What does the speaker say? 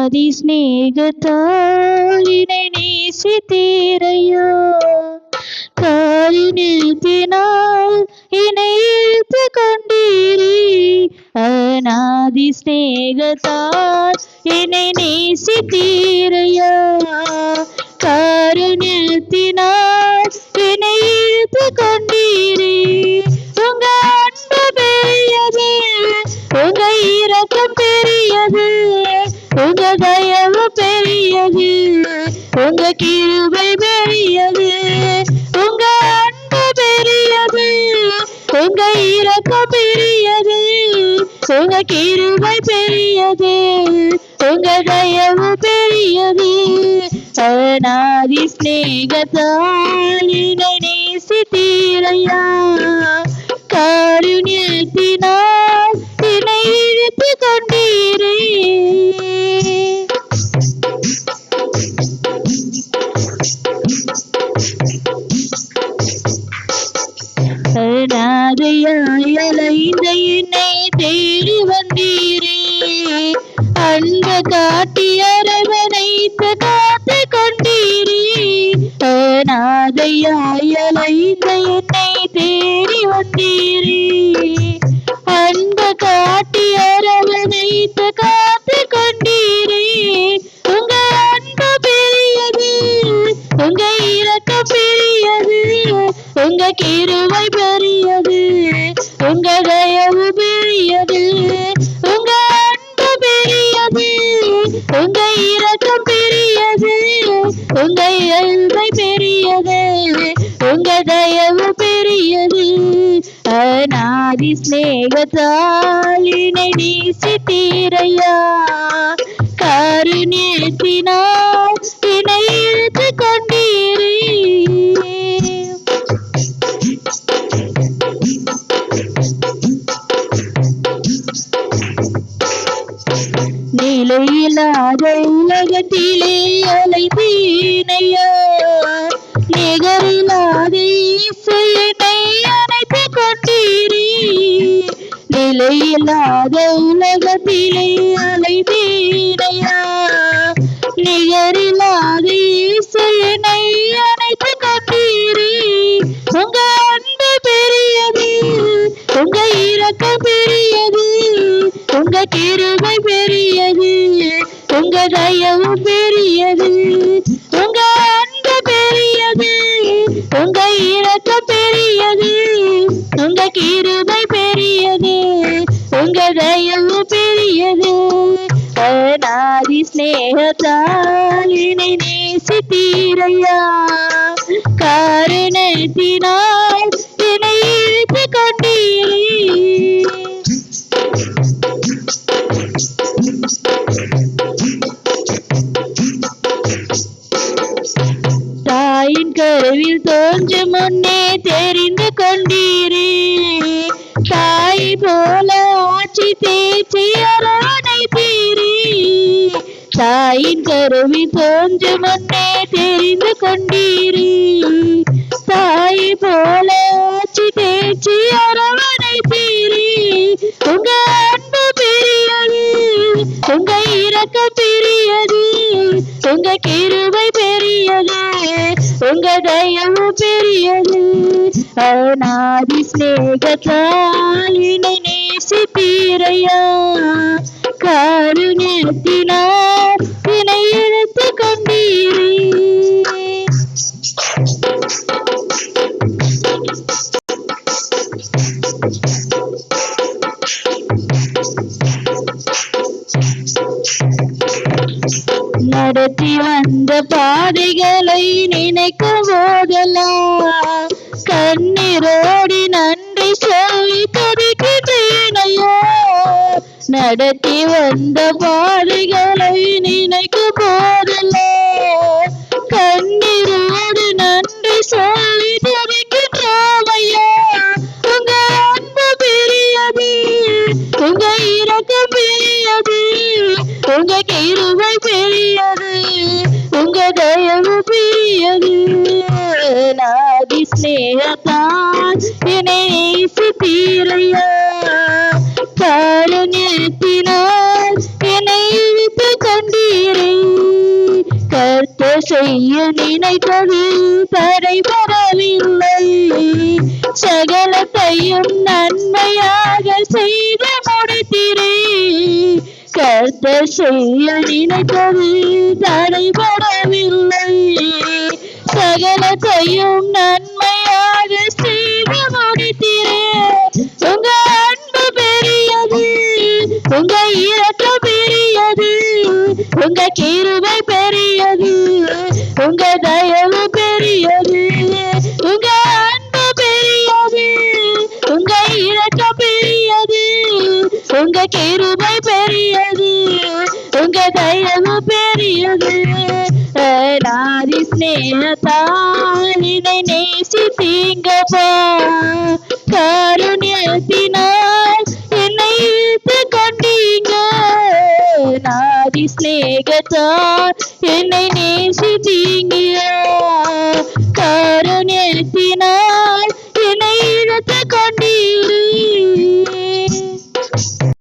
அநாதி ஸ்நேகத்தால் என்னை நேசித்தீரையா, காருண்யத்தினால் என்னை இழுத்து கொண்டீரே. அநாதி ஸ்நேகத்தால் என்னை நேசித்தீரையா, காருண்யத்தினால் என்னை இழுத்து கொண்டீரே. உங்க அன்பு பெரியது, உங்க இரக்கம் பெரியது, உங்க தயவு பெரியது, உங்க கிருபை பெரியது. உங்க அன்பு பெரியது, உங்க இரக்கம் பெரியது, உங்க கிருபை பெரியது, உங்க தயவு பெரியது. அநாதி ஸ்நேகத்தால் என்னை நேசித்தீரையா, காருண்யத்தினால் என்னை இழுத்து கொண்டீரே. அநாதையாய் அலைந்த என்னை தேடி வந்தீரே, அன்பு காட்டி அரவணைத்து காத்து கொண்டீரே. அநாதையாய் அலைந்த என்னை தேடி வந்தீரே, அன்பு காட்டி அரவணைத்து காத்து கொண்டீரே. உங்க அன்பு பெரியது, உங்க இரக்கம் பெரியது, உங்க கிருபை பெரியது, உங்க தயவு பெரியது. உங்க அன்பு பெரியது, உங்க இரக்கம் பெரியது, உங்க கிருபை பெரியது, உங்க தயவு பெரியது. அநாதி ஸ்நேகத்தால் என்னை நேசித்தீரையா, காருண்யத்தினால் என்னை இழுத்து கொண்டீரே. நிலையில்லாத உலகத்திலே அலைந்தீனையா, நிகரில்லாத இயேசு என்னை அணைத்து கொண்டீரே. நிலையில்லாத உலகத்திலே அலைந்தீனையா, நிகரில்லாத இயேசு என்னை அணைத்து கொண்டீரே. உங்க அன்பு பெரியது, உங்க இரக்கம் பெரியது, உங்க கிருபை பெரியது, உங்க தயவு பெரியது. உங்க அன்பு பெரியது, உங்க இரக்கம் பெரியது, உங்க கிருபை பெரியது, உங்க தயவு பெரியது. அநாதி ஸ்நேகத்தால் என்னை நேசித்தீரையா, காருண்யத்தினால் என்னை இழுத்து கொண்டீரே. தாயின் கருவில் தோன்றும் முன்னே தெரிந்து கொண்டீரே, தாய் போல ஆட்சி தேய்ச்சி அரவணைத்தீரே. தாயின் கருவில் தோன்றும் முன்னே தெரிந்து கொண்டீரே, தாய் போல ஆட்சி தேய்ச்சி அரவணைத்தீரே. உங்க அன்பு பெரியது, உங்க இரக்கம் பெரியது, உங்க கிருபை பெரியது, உங்க தயவு பெரியது. அநாதி ஸ்நேகத்தால் என்னை நேசித்தீரையா, காருண்யத்தினால் என்னை இழுத்து கொண்டீரே. நடத்தி வந்த பாதைகளை நினைக்கும் போதெல்லாம் கண்ணீரோடி நன்றி சொல்லி துதிக்கிறேனையா. நடத்தி வந்த பாதைகளை நினைக்கும் போதெல்லாம் கண்ணீரோடு நன்றி சொல்லி துதிக்கிறோமையா. உங்க அன்பு பெரியது, உங்க இரக்கம் பெரியது, உங்க கிருபை பெரியது, உங்க தயவு பெரியது. அநாதி ஸ்நேகத்தால் என்னை நேசித்தீரையா, காருண்யத்தினால் என்னை இழுத்து கொண்டீரே. நினைத்தது தடைபடவில்லை. சகலத்தையும் நன்மையாக செய்து முடித்தீரே. கர்த்தர் செய்ய நினைத்தது தடைபடவில்லை. சகலத்தையும் நன்மையாக செய்து முடித்தீரே. உங்க அன்பு பெரியது, உங்க இரக்கம் பெரியது, உங்க கிருபை பெரியது, உங்க தயவு பெரியது. உங்க அன்பு பெரியது, உங்க இரக்கம் பெரியது, உங்க கிருபை பெரியது, உங்க தயவு பெரியது. நாதி ஸ்நேகத்தால் என்னை நேசித்தீங்கப்பா. காருண்யத்தினால் என்னை இழுத்து கொண்டீங்க. நாதி ஸ்நேகத்தால் என்னை நேசித்தீங்க. காருண்யத்தினால் என்னை இழுத்து